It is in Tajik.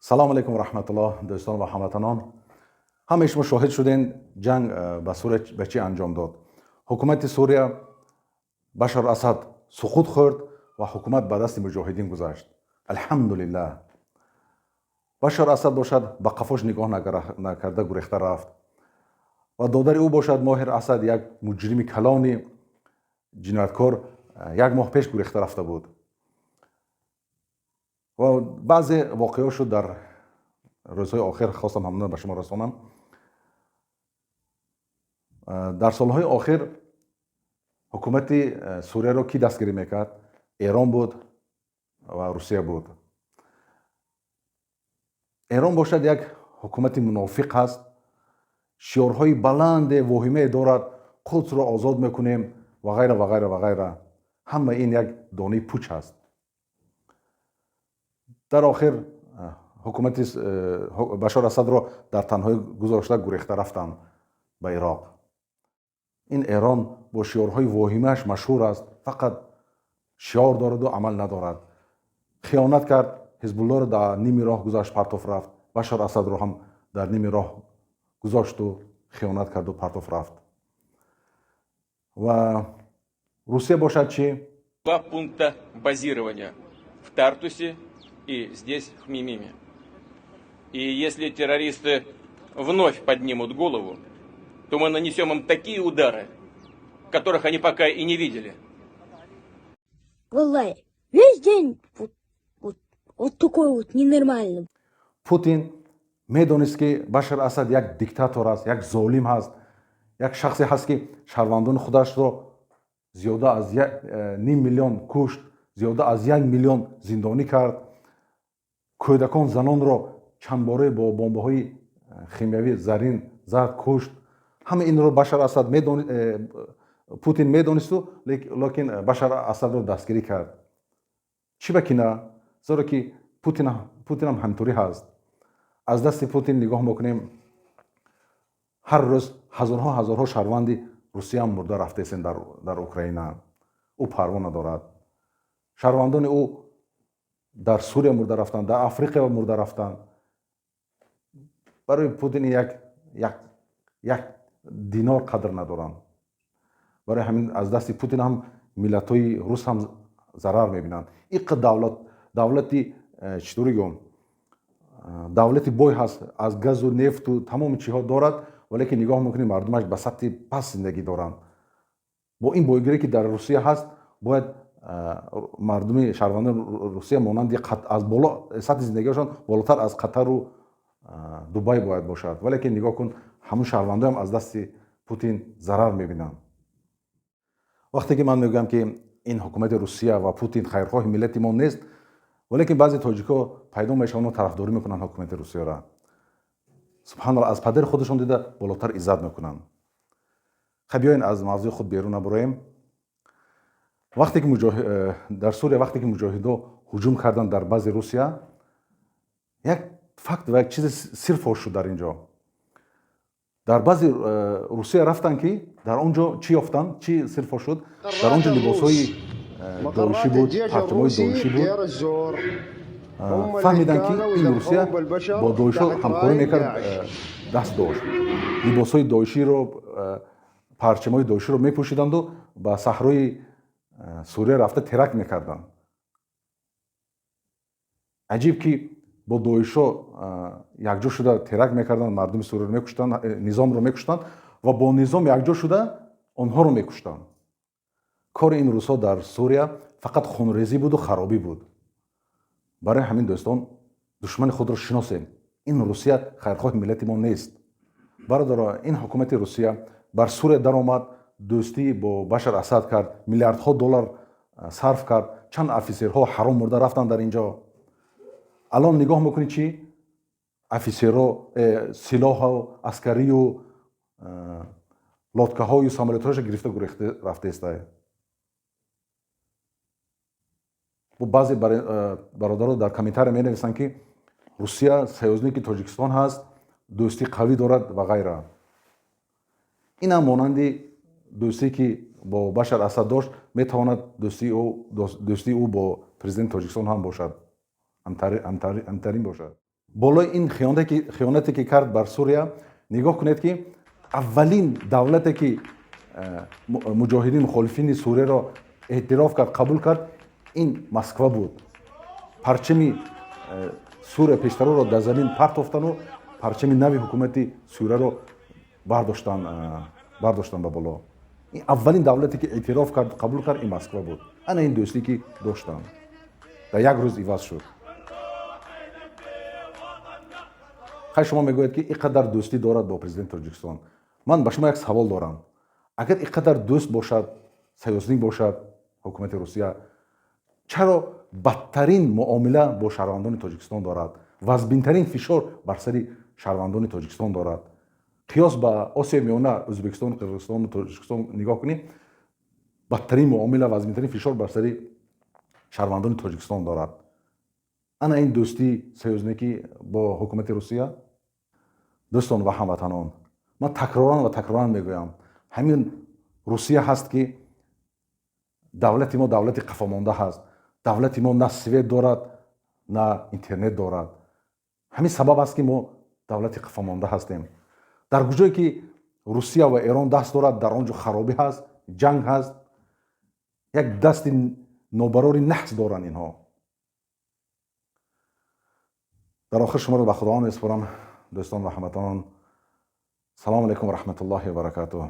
салому алейкум раҳматуллоҳ дӯстон ва ҳамватанон. Ҳамаи шумо шоҳид шуден ҷанг ба Сурия ба чӣ анҷом дод. Ҳукумати Сурия Башар Асад суқут хӯрд ва ҳукумат ба дасти муҷоҳидин гузашт. Алҳамдулиллаҳ. Башар Асад бошад ба қафош нигоҳ накарда гурехта рафт ва додари ӯ бошад Моҳир Асад як муҷрими калони ҷинояткор як моҳ пеш гурехта рафта буд. ва баъзе воқео шуд дар рӯзҳои охир хостам ҳамона ба шумо расонам. дар солҳои охир ҳукумати Сурияро кӣ дастгирӣ мекард? Эрон буд ва Русия буд. эрон бошад як ҳукумати мунофиқ ҳаст, шиорҳои баланде воҳимае дорад, қудсро озод мекунем ва ғайра ва ғайра ва ғайра. ҳама ин як донаи пуч ҳаст. дар охир ҳукумати Башар Асадро дар танҳоӣ гузошта гурехта рафтанд ба Ироқ. ин Эрон бо шиорҳои воҳимааш машҳур аст, фақат шиор дораду амал надорад. хиёнат кард, ҳизбуллоро дар ними роҳ гузашт, партоф рафт. Башар Асадро ҳам дар ними роҳ гузошту хиёнат карду партоф рафт. Ва Русия бошад чӣ? 2 пункта базирования в Тартусе и здесь, в Хмимиме. И если террористы вновь поднимут голову, то мы нанесем им такие удары, которых они пока и не видели. Валлай, весь день вот такой вот ненормальный. Путин медонист ки Башар Асад як диктатор аст, як золим ҳаст, як шахсе ҳаст ки шаҳрвандони худашро зиёда аз 5 миллион кушт, зиёда аз 1 миллион зиндонӣ кард, кӯдакон занонро чандбора бо бомбаҳои химиявӣ зарин зад, кушт. ҳама инро Башар Асад Путин медонисту, лекин Башар Асадро дастгирӣ кард. чӣ ба кина? зеро ки Путинам ҳаминтури ҳаст. аз дасти Путин нигоҳ мекунем, ҳар рӯз ҳазорҳо шаҳрванди Русиям мурда рафтесен дар Украина. ӯ парво надорад. шаҳрвандони ӯ дар Сурия мурда рафтанд, дар Африқа мурда рафтанд. барои Путин як динор қадр надоранд. барои ҳамин аз дасти Путин ҳам миллатҳои рус ҳам зарар мебинанд. иққи давлати читори гум давлати бой ҳаст, аз газу нефту тамоми чиҳо дорад, валекин нигоҳ мекунем мардумаш ба сатҳи паст зиндагӣ доранд. бо ин бойгирӣ ки дар Русия ҳаст, бояд мардуми шаҳрвандони Русия монанди аз боло сатҳи зиндагиашон болотар аз Қатару Дубай бояд бошад. валекин нигоҳ кун, ҳамун шаҳрвандоям аз дасти Путин зарар мебинанд. вақте ки ман мегӯям ки ин ҳукумати Русия ва Путин хайрхоҳи миллати мо нест, валекин баъзе тоҷикҳо пайдо мешаванд тарафдорӣ мекунанд ҳукумати Русияро. субҳаналлоҳ, аз падари худашон дида болотар иззат мекунанд. хаб биёен аз мавзӯи худ берун набароем. дар Сурия вақте ки муҷоҳидо ҳуҷум карданд дар бази Русия, як факт ва як чизи сир фош шуд дар инҷо. дар бази Русия рафтанд ки дар он ҷо чӣ ёфтанд, чӣ сир фош шуд? дар он ҷо либосҳои доишӣ буд, партамои доишӣ буд. фаҳмиданд ки ин Русия бо доишо ҳамкорӣ мекард, даст дошт. либосҳои доиширо, парчамои доиширо мепӯшиданду ба саҳрои Сурия рафта теракт мекарданд. аҷиб ки бо доишо якҷо шуда теракт мекарданд, мардуми Сурияро мекуштанд, низомро мекуштанд ва бо низом якҷо шуда онҳоро мекуштанд. кори ин рӯзҳо дар Сурия фақат хунрезӣ буду харобӣ буд. барои ҳамин дӯстон, душмани худро шиносем. ин Русия хайрхоҳи миллати мо нест. бародаро, ин ҳукумати Русия бар Сурия даромад, дӯстӣ бо Башар Асад кард, миллиардҳо доллар сарф кард, чанд офисерҳо ҳаром мурда рафтанд дар инҷо. алон нигоҳ мекунед чӣ? офисерҳо, силоҳу аскарию лодкаҳою самолетҳояшо гирифта гурехта рафтеестай. баъзе бародаро дар комментария менависанд ки Русия союзники Тоҷикистон ҳаст, дӯстӣ қавӣ дорад ва ғайра. инам монанди дӯстӣ ки бо Башар Асад дошт, метавонад дӯстии ӯ бо президенти Тоҷикистон ҳам бошад, ҳамтарин бошад. болои ин хиёнате ки кард бар Сурия нигоҳ кунед ки аввалин давлате ки муҷоҳидин мухолифини Сурияро эътироф кард қабул кард ин Москва буд. парчами Сурия пештаруро дар замин партофтану парчами нави ҳукумати Сурияро бардоштан ба боло. ин аввалин давлате ки эътироф кард қабул кард ин Москва буд. ана ин дӯстӣ ки доштанд дар як рӯз иваз шуд. хай шумо мегӯед ки ин қадар дӯстӣ дорад бо президенти Тоҷикистон. ман ба шумо як савол дорам. агар ин қадар дӯст бошад, союзник бошад ҳукумати Русия, чаро бадтарин муомила бо шаҳрвандони Тоҷикистон дорад, вазбинтарин фишор бар сари шаҳрвандони Тоҷикистон дорад? қиёс ба Осиёи Миёна, Ӯзбекистон, Қирғизистону Тоҷикистон нигоҳ кунед, бадтарин муомила, вазбинтарин фишор бар сари шаҳрвандони Тоҷикистон дорад. ана ин дӯстӣ, союзникӣ бо ҳукумати Русия. дӯстон ва ҳамватанон, ман такроран мегӯям, ҳамин Русия ҳаст ки давлати мо давлати қафомонда ҳаст. давлати мо на свет дорад, на интернет дорад. ҳамин сабаб аст ки мо давлати қафомонда ҳастем. дар куҷое ки Русия ва Эрон даст дорад, дар он ҷо харобӣ ҳаст, ҷанг ҳаст, як дасти нобарори наҳс доранд инҳо. дар охир шуморо ба худованд месупорам. дӯстон ва ҳамватанон, салому алайкум ва раҳматуллоҳи ва баракатуҳ.